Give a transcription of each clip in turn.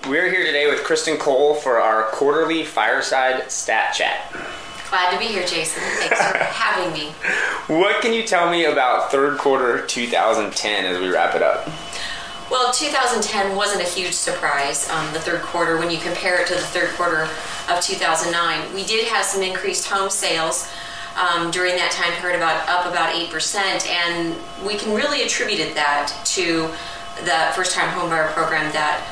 We're here today with Kristan Cole for our quarterly Fireside Stat Chat. Glad to be here, Jason. Thanks for having me. What can you tell me about third quarter 2010 as we wrap it up? Well, 2010 wasn't a huge surprise, the third quarter, when you compare it to the third quarter of 2009. We did have some increased home sales during that time period, up about 8%, and we can really attribute that to the first-time homebuyer program that,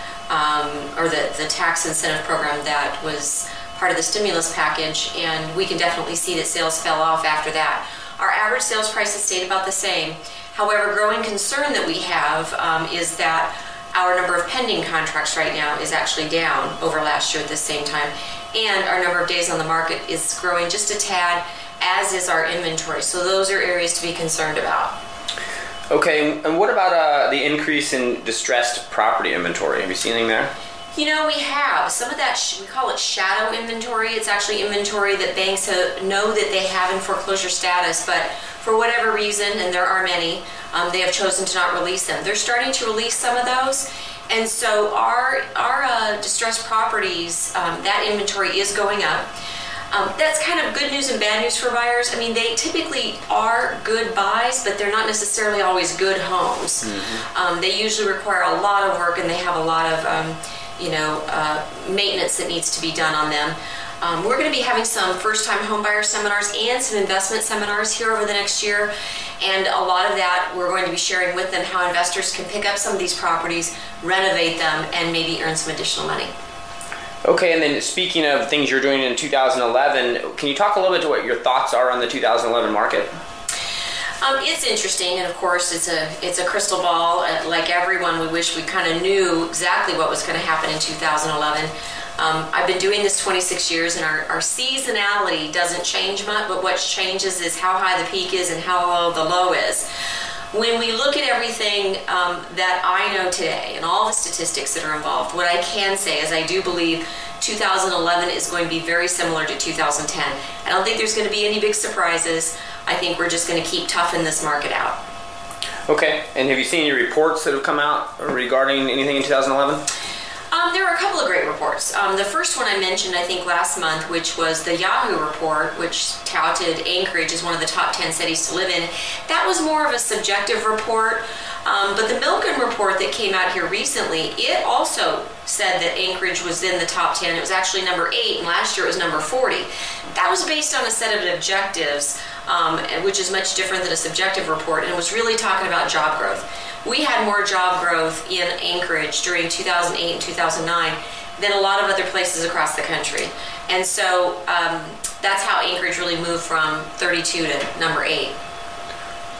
or the tax incentive program that was part of the stimulus package, and we can definitely see that sales fell off after that. Our average sales prices stayed about the same. However, growing concern that we have is that our number of pending contracts right now is actually down over last year at the same time, and our number of days on the market is growing just a tad, as is our inventory. So those are areas to be concerned about. Okay, and what about the increase in distressed property inventory? Have you seen anything there? You know, we have. Some of that, we call it shadow inventory. It's actually inventory that banks know that they have in foreclosure status, but for whatever reason, and there are many, they have chosen to not release them. They're starting to release some of those, and so our distressed properties, that inventory is going up. That's kind of good news and bad news for buyers. I mean, they typically are good buys, but they're not necessarily always good homes. Mm-hmm. They usually require a lot of work, and they have a lot of maintenance that needs to be done on them. We're going to be having some first-time homebuyer seminars and some investment seminars here over the next year, and a lot of that we're going to be sharing with them how investors can pick up some of these properties, renovate them, and maybe earn some additional money. Okay, and then speaking of things you're doing in 2011, can you talk a little bit to what your thoughts are on the 2011 market? It's interesting, and of course it's a crystal ball. Like everyone, we wish we kind of knew exactly what was going to happen in 2011. I've been doing this 26 years, and our seasonality doesn't change much, but what changes is how high the peak is and how low the low is. When we look at everything that I know today and all the statistics that are involved, what I can say is I do believe 2011 is going to be very similar to 2010. I don't think there's going to be any big surprises. I think we're just going to keep toughing this market out. Okay, and have you seen any reports that have come out regarding anything in 2011? There are a couple of great reports. The first one I mentioned, I think, last month, which was the Yahoo report, which touted Anchorage as one of the top 10 cities to live in. That was more of a subjective report. But the Milken report that came out here recently, it also said that Anchorage was in the top 10. It was actually number 8, and last year it was number 40. That was based on a set of objectives, which is much different than a subjective report, and it was really talking about job growth. We had more job growth in Anchorage during 2008 and 2009 than a lot of other places across the country. And so that's how Anchorage really moved from 32 to number 8.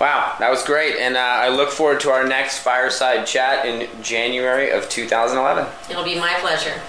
Wow, that was great, and I look forward to our next Fireside Chat in January of 2011. It'll be my pleasure.